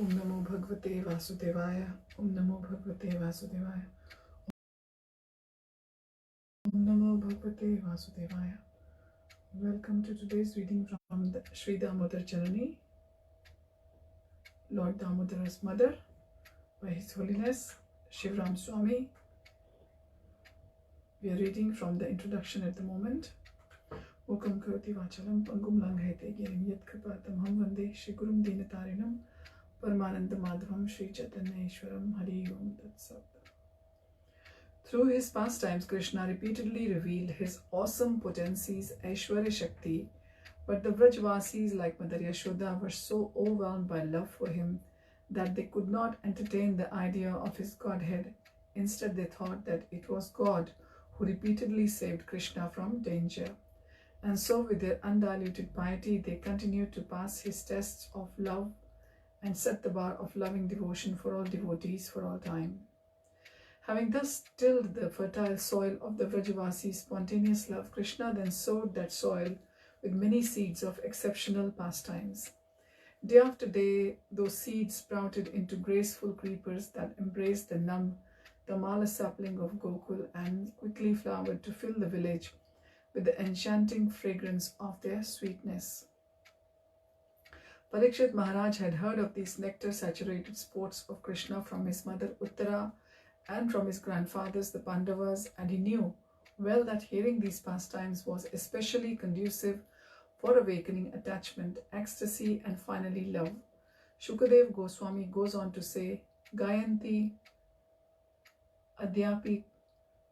Om Namo Bhagavate Vasudevaya. Om Namo Bhagavate Vasudevaya. Om Namo Bhagavate Vasudevaya. Welcome to today's reading from the Sri Damodar Janani, Lord Damodar's mother, by His Holiness Shivram Swami. We are reading from the introduction at the moment. Mukam Karoti Vachalam Pangum Langhete Girim Yat Kripatam Ham Vande Shri Gurum Dinatarinam Paramananda Madhavam Shri Chaitanya Ishwaram Hari Om Tat Sat. Through his pastimes, Krishna repeatedly revealed his awesome potencies, Aishwarya Shakti, but the Vrajvasis like Mother Yashoda were so overwhelmed by love for him that they could not entertain the idea of his godhead. Instead, they thought that it was God who repeatedly saved Krishna from danger. And so, with their undiluted piety, they continued to pass his tests of love and set the bar of loving devotion for all devotees for all time. Having thus tilled the fertile soil of the Vrajavasi spontaneous love, Krishna then sowed that soil with many seeds of exceptional pastimes. Day after day, those seeds sprouted into graceful creepers that embraced the numb Tamala sapling of Gokul and quickly flowered to fill the village with the enchanting fragrance of their sweetness. Parikshit Maharaj had heard of these nectar-saturated sports of Krishna from his mother Uttara and from his grandfathers the Pandavas, and he knew well that hearing these pastimes was especially conducive for awakening attachment, ecstasy, and finally love. Shukadev Goswami goes on to say, Gayanti Adyapi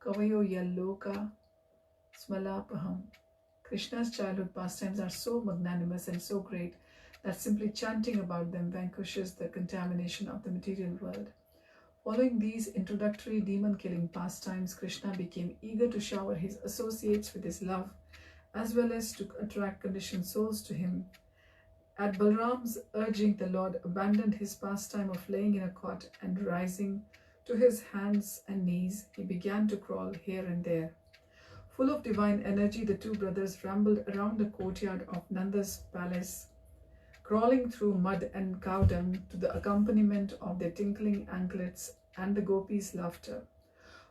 Kavayo Yalloka Smalapaham. Krishna's childhood pastimes are so magnanimous and so great that simply chanting about them vanquishes the contamination of the material world. Following these introductory demon-killing pastimes, Krishna became eager to shower his associates with his love, as well as to attract conditioned souls to him. At Balram's urging, the Lord abandoned his pastime of laying in a cot and rising to his hands and knees, he began to crawl here and there. Full of divine energy, the two brothers rambled around the courtyard of Nanda's palace, crawling through mud and cow dung to the accompaniment of their tinkling anklets and the gopis' laughter.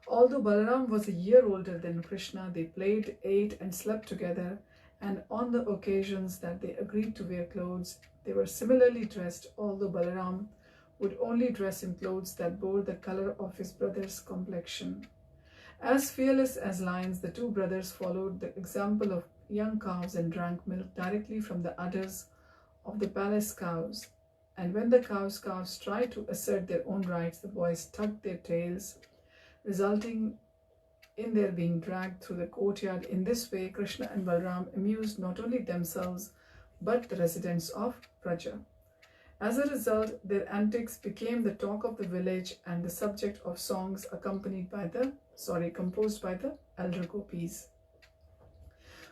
Although Balaram was a year older than Krishna, they played, ate, and slept together, and on the occasions that they agreed to wear clothes, they were similarly dressed, although Balaram would only dress in clothes that bore the color of his brother's complexion. As fearless as lions, the two brothers followed the example of young cows and drank milk directly from the udders of the palace cows. And when the cows' calves tried to assert their own rights, the boys tugged their tails, resulting in their being dragged through the courtyard. In this way, Krishna and Balram amused not only themselves, but the residents of Praja. As a result, their antics became the talk of the village and the subject of songs composed by the elder gopis.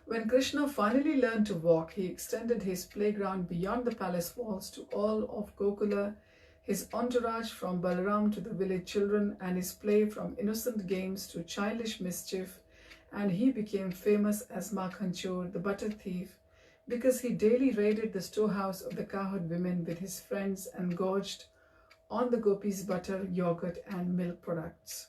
When Krishna finally learned to walk, he extended his playground beyond the palace walls to all of Gokula, his entourage from Balaram to the village children, and his play from innocent games to childish mischief, and he became famous as Makhanchor, the butter thief, because he daily raided the storehouse of the cowherd women with his friends and gorged on the gopis' butter, yogurt, and milk products.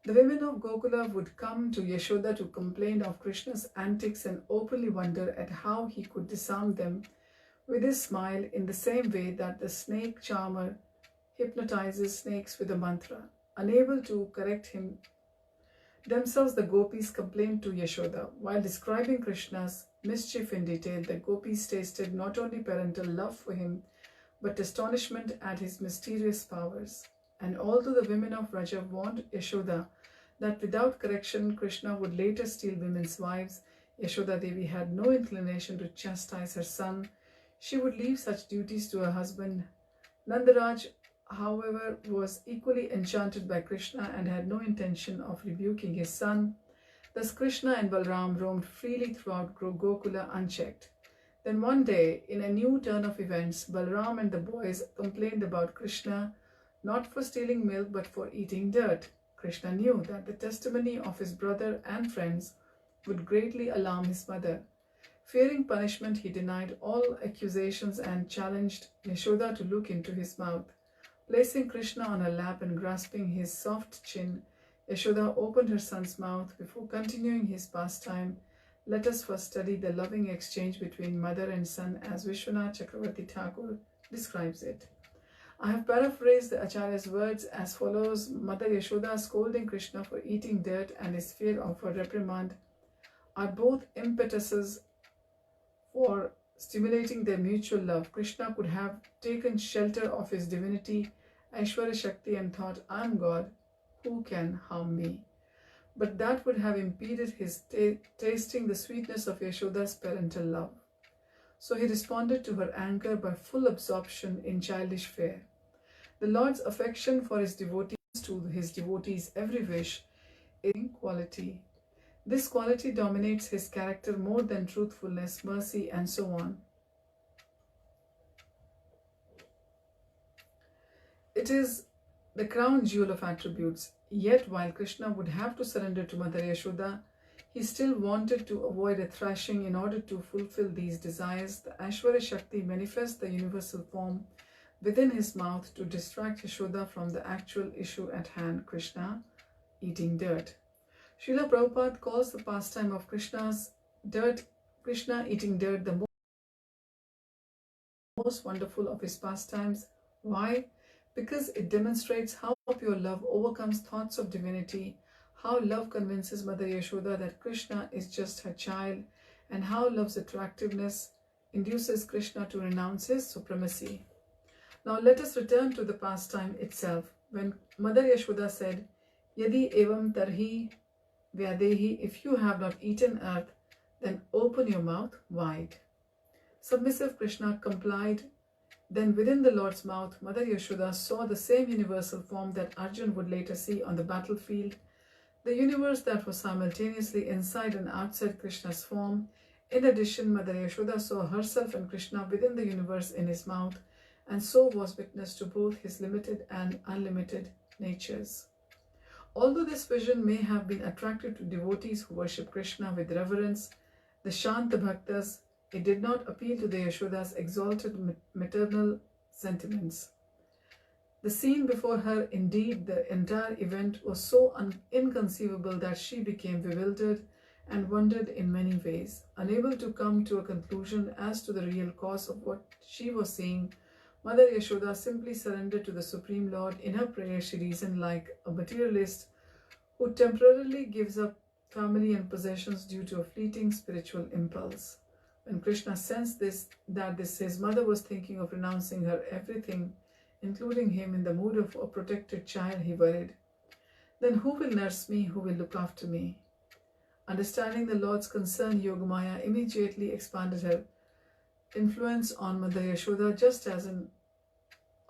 The women of Gokula would come to Yashoda to complain of Krishna's antics and openly wonder at how he could disarm them with his smile in the same way that the snake charmer hypnotizes snakes with a mantra. Unable to correct him themselves, the gopis complained to Yashoda. While describing Krishna's mischief in detail, the gopis tasted not only parental love for him, but astonishment at his mysterious powers. And although the women of Vraja warned Yashoda that without correction Krishna would later steal women's wives, Yashoda Devi had no inclination to chastise her son. She would leave such duties to her husband. Nandaraj, however, was equally enchanted by Krishna and had no intention of rebuking his son. Thus Krishna and Balram roamed freely throughout Gokula unchecked. Then one day, in a new turn of events, Balram and the boys complained about Krishna not for stealing milk but for eating dirt. Krishna knew that the testimony of his brother and friends would greatly alarm his mother. Fearing punishment, he denied all accusations and challenged Yashoda to look into his mouth. Placing Krishna on her lap and grasping his soft chin, Yashoda opened her son's mouth before continuing his pastime. Let us first study the loving exchange between mother and son as Vishwanath Chakravarti Thakur describes it. I have paraphrased the Acharya's words as follows. Mother Yashoda scolding Krishna for eating dirt and his fear of a reprimand are both impetuses for stimulating their mutual love. Krishna could have taken shelter of his divinity, Aishwarya Shakti, and thought, I am God, who can harm me? But that would have impeded his tasting the sweetness of Yashoda's parental love. So he responded to her anger by full absorption in childish fear. The Lord's affection for his devotees' every wish is a quality. This quality dominates his character more than truthfulness, mercy, and so on. It is the crown jewel of attributes. Yet, while Krishna would have to surrender to Mother Yashoda, he still wanted to avoid a thrashing in order to fulfill these desires. The Aishwarya Shakti manifests the universal form within his mouth to distract Yashoda from the actual issue at hand, Krishna eating dirt. Srila Prabhupada calls the pastime of Krishna eating dirt, the most wonderful of his pastimes. Why? Because it demonstrates how pure love overcomes thoughts of divinity, how love convinces Mother Yashoda that Krishna is just her child, and how love's attractiveness induces Krishna to renounce his supremacy. Now let us return to the pastime itself. When Mother Yashoda said, Yadi evam tarhi vyadehi, if you have not eaten earth, then open your mouth wide. Submissive Krishna complied. Then within the Lord's mouth, Mother Yashoda saw the same universal form that Arjun would later see on the battlefield, the universe that was simultaneously inside and outside Krishna's form. In addition, Mother Yashoda saw herself and Krishna within the universe in his mouth, and so was witness to both his limited and unlimited natures. Although this vision may have been attractive to devotees who worship Krishna with reverence, the Shanta Bhaktas, it did not appeal to the Yashoda's exalted maternal sentiments. The scene before her, indeed the entire event, was so inconceivable that she became bewildered and wondered in many ways. Unable to come to a conclusion as to the real cause of what she was seeing, Mother Yashoda simply surrendered to the Supreme Lord. In her prayer, she reasoned like a materialist who temporarily gives up family and possessions due to a fleeting spiritual impulse. When Krishna sensed his mother was thinking of renouncing her everything, including him, in the mood of a protected child, he worried, then who will nurse me, who will look after me? Understanding the Lord's concern, Yogamaya immediately expanded her influence on Mother Yashoda, just as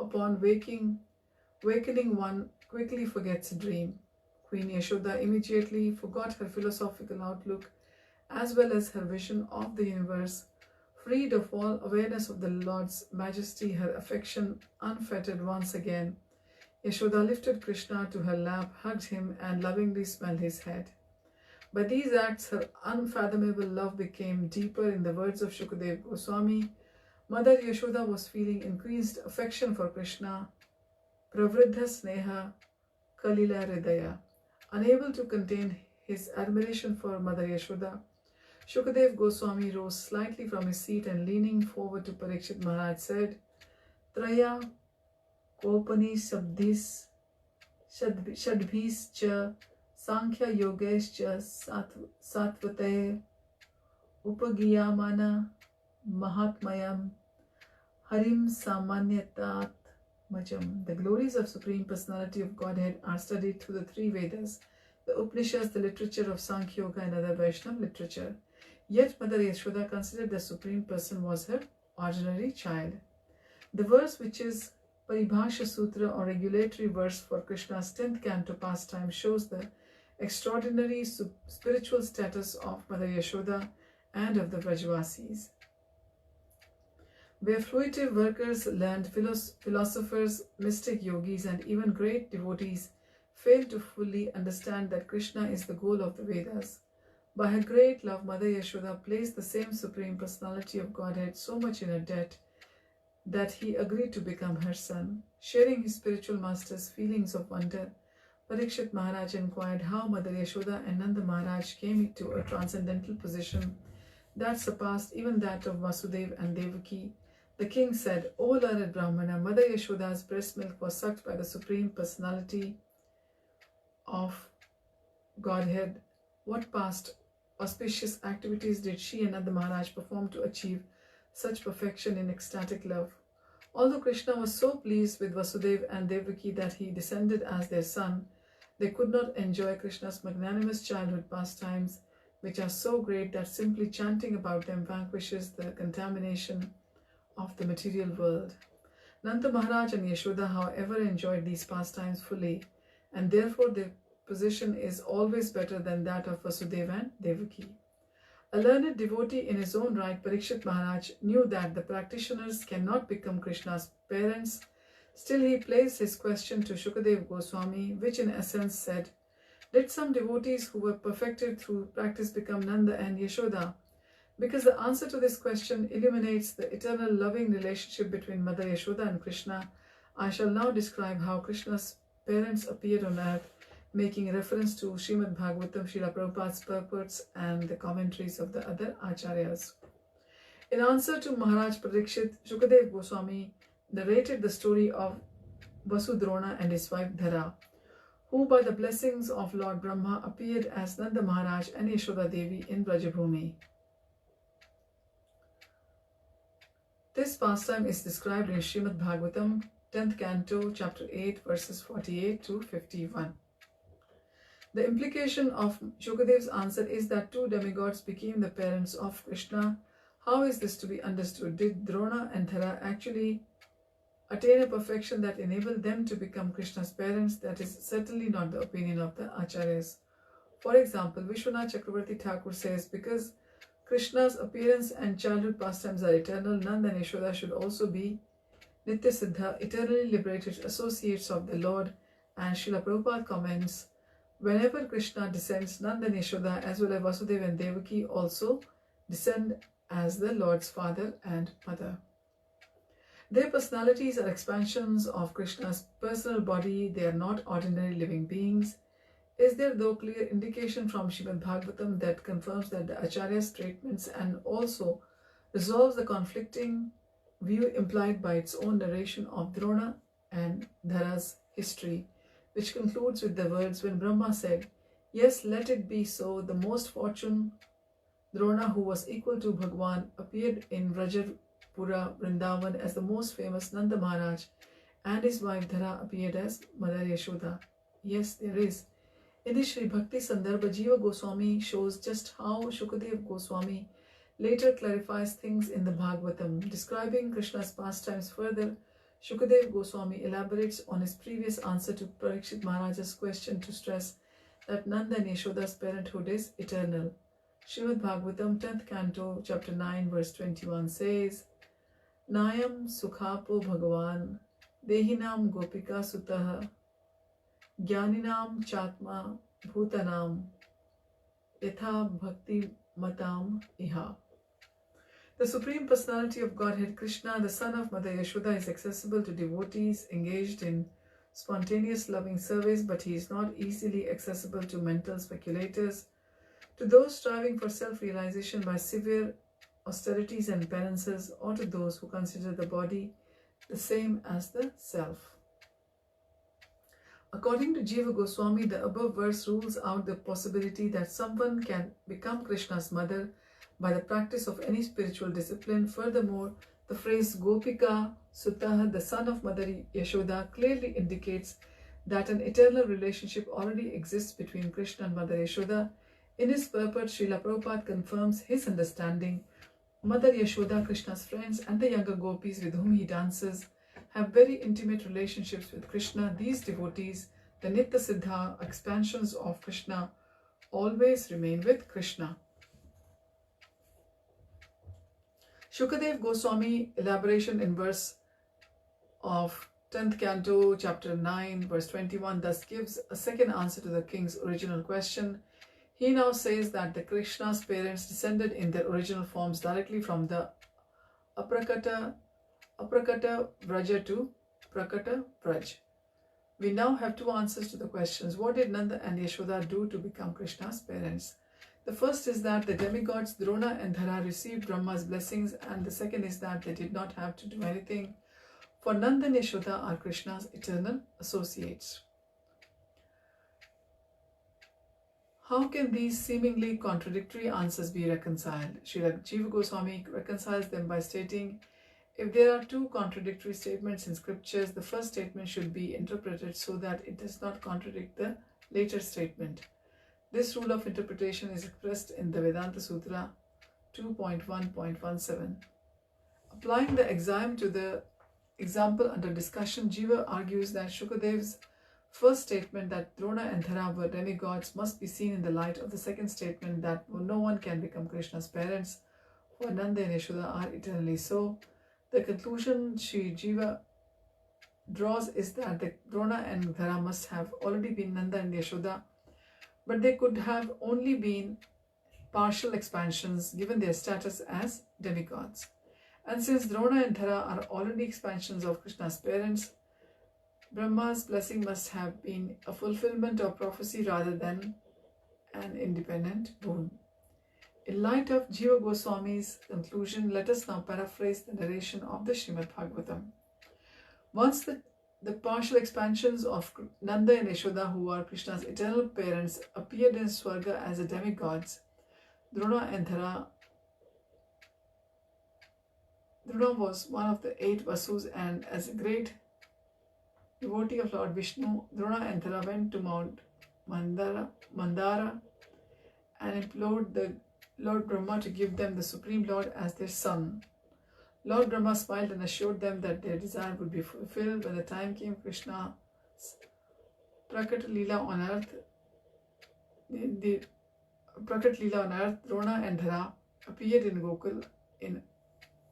upon awakening one quickly forgets a dream. Queen Yashoda immediately forgot her philosophical outlook as well as her vision of the universe. Freed of all awareness of the Lord's majesty, her affection unfettered once again, Yashoda lifted Krishna to her lap, hugged him, and lovingly smelled his head. By these acts, her unfathomable love became deeper. In the words of Shukadeva Goswami, Mother Yashoda was feeling increased affection for Krishna, pravriddha sneha kalila hridaya. Unable to contain his admiration for Mother Yashoda, Shukadeva Goswami rose slightly from his seat and leaning forward to Parikshit Maharaj said, Traya kopani shadbhis cha sankhya yogesh cha satvate upagiyamana mahatmayam harim samanyatat majam. The glories of Supreme Personality of Godhead are studied through the three Vedas, the Upanishads, the literature of Sankhya Yoga, and other Vaishnava literature. Yet Mother Yashoda considered the Supreme Person was her ordinary child. The verse, which is Paribhasha Sutra or regulatory verse for Krishna's 10th canto pastime, shows the extraordinary spiritual status of Mother Yashoda and of the Vrajvasis. Where fruitive workers, learned philosophers, mystic yogis, and even great devotees fail to fully understand that Krishna is the goal of the Vedas, By her great love, Mother Yashoda placed the same Supreme Personality of Godhead so much in her debt that he agreed to become her son. Sharing his spiritual master's feelings of wonder, Parikshit Maharaj inquired how Mother Yashoda and Nanda Maharaj came to a transcendental position that surpassed even that of Vasudeva and Devaki. The king said, "O learned Brahmana, Mother Yashoda's breast milk was sucked by the Supreme Personality of Godhead. What past auspicious activities did she and Nanda Maharaj perform to achieve such perfection in ecstatic love?" Although Krishna was so pleased with Vasudeva and Devaki that he descended as their son, they could not enjoy Krishna's magnanimous childhood pastimes, which are so great that simply chanting about them vanquishes the contamination of the material world. Nanda Maharaj and Yashoda, however, enjoyed these pastimes fully, and therefore their position is always better than that of Vasudeva and Devaki. A learned devotee in his own right, Parikshit Maharaj knew that the practitioners cannot become Krishna's parents. Still, he placed his question to Shukadeva Goswami, which in essence said, "Did some devotees who were perfected through practice become Nanda and Yashoda?" Because the answer to this question illuminates the eternal loving relationship between Mother Yashoda and Krishna, I shall now describe how Krishna's parents appeared on earth, making reference to Srimad Bhagavatam, Srila Prabhupada's purports, and the commentaries of the other acharyas. In answer to Maharaj Parikshit, Shukadeva Goswami narrated the story of Vasudrona and his wife Dhara, who by the blessings of Lord Brahma appeared as Nanda Maharaj and Yashoda Devi in Brajabhumi. This pastime is described in Srimad Bhagavatam, 10th canto, chapter 8, verses 48 to 51. The implication of Shukadeva's answer is that two demigods became the parents of Krishna. How is this to be understood? Did Drona and Dhara actually attain a perfection that enabled them to become Krishna's parents? That is certainly not the opinion of the acharyas. For example, Vishwanath Chakravarti Thakur says, because Krishna's appearance and childhood pastimes are eternal, Nanda and Yashoda should also be Nitya Siddha, eternally liberated associates of the Lord. And Srila Prabhupada comments, whenever Krishna descends, Nanda and Yashoda as well as Vasudeva and Devaki also descend as the Lord's father and mother. Their personalities are expansions of Krishna's personal body. They are not ordinary living beings. Is there though clear indication from Srimad Bhagavatam that confirms that the Acharya's statements and also resolves the conflicting view implied by its own narration of Drona and Dhara's history, which concludes with the words, when Brahma said, "Yes, let it be so," the most fortunate Drona, who was equal to Bhagwan, appeared in Vrajapura, Vrindavan as the most famous Nanda Maharaj, and his wife Dhara appeared as Mother Yashoda. Yes, there is. In the Sri Bhakti Sandarbha, Jiva Goswami shows just how Shukadeva Goswami later clarifies things in the Bhagavatam. Describing Krishna's pastimes further, Shukadeva Goswami elaborates on his previous answer to Parikshit Maharaj's question to stress that Nanda and Yashoda's parenthood is eternal. Srimad Bhagavatam, 10th canto, chapter 9, verse 21 says, Nayam Sukhapo Bhagavan Dehinam Gopika Sutaha Jnaninam Chatma Bhutanam Yatha Bhakti Matam Iha. The Supreme Personality of Godhead, Krishna, the son of Mother Yashoda, is accessible to devotees engaged in spontaneous loving service, but he is not easily accessible to mental speculators, to those striving for self-realization by severe austerities and penances, or to those who consider the body the same as the self. According to Jiva Goswami, the above verse rules out the possibility that someone can become Krishna's mother by the practice of any spiritual discipline. Furthermore, the phrase Gopika Sutaha, the son of Mother Yashoda, clearly indicates that an eternal relationship already exists between Krishna and Mother Yashoda. In his purport, Srila Prabhupada confirms his understanding. Mother Yashoda, Krishna's friends, and the younger gopis with whom he dances have very intimate relationships with Krishna. These devotees, the Nitya Siddha expansions of Krishna, always remain with Krishna. Shukadev Goswami elaboration in verse of 10th canto, chapter 9, verse 21, thus gives a second answer to the king's original question. He now says that the Krishna's parents descended in their original forms directly from the Aprakata Vraja to Prakata Vraj. We now have two answers to the questions. What did Nanda and Yashoda do to become Krishna's parents? The first is that the demigods Drona and Dhara received Brahma's blessings, and the second is that they did not have to do anything, for Nanda and Yashoda are Krishna's eternal associates. How can these seemingly contradictory answers be reconciled? Srila Jiva Goswami reconciles them by stating, if there are two contradictory statements in scriptures, the first statement should be interpreted so that it does not contradict the later statement. This rule of interpretation is expressed in the Vedanta Sutra 2.1.17. Applying the axiom to the example under discussion, Jiva argues that Shukadev's first statement that Drona and Dhara were demigods must be seen in the light of the second statement that no one can become Krishna's parents, for Nanda and Yashoda are eternally so. The conclusion Sri Jiva draws is that the Drona and Dhara must have already been Nanda and Yashoda, but they could have only been partial expansions given their status as demigods. And since Drona and Dhara are already expansions of Krishna's parents, Brahma's blessing must have been a fulfillment of prophecy rather than an independent boon. In light of Jiva Goswami's conclusion, let us now paraphrase the narration of the Srimad Bhagavatam. Once the partial expansions of Nanda and Yashoda, who are Krishna's eternal parents, appeared in Swarga as the demigods, Drona and Dhara. Drona was one of the 8 Vasus, and as a great devotee of Lord Vishnu, Drona and Dhara went to Mount Mandara and implored the Lord Brahma to give them the Supreme Lord as their son. Lord Brahma smiled and assured them that their desire would be fulfilled. When the time came, Krishna's Prakat Leela on earth, the Prakat Leela on earth, Drona and Dhara appeared in Gokul in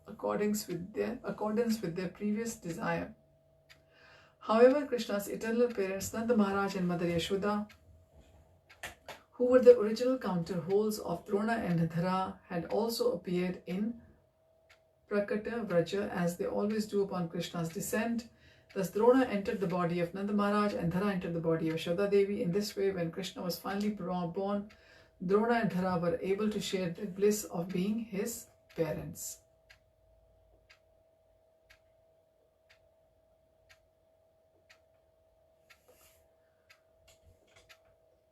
accordance with their previous desire. However, Krishna's eternal parents Nanda Maharaj and Mother Yashoda, who were the original counterholes of Drona and Dhara, had also appeared in Prakata Vraja as they always do upon Krishna's descent. Thus Drona entered the body of Nanda Maharaj and Dhara entered the body of Yashoda Devi. In this way, when Krishna was finally born, Drona and Dhara were able to share the bliss of being his parents.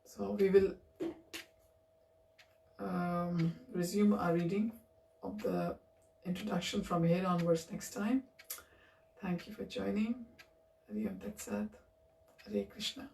So we will resume our reading of the introduction from here onwards next time. Thank you for joining. Hare Om Tat Sat. Hare Krishna.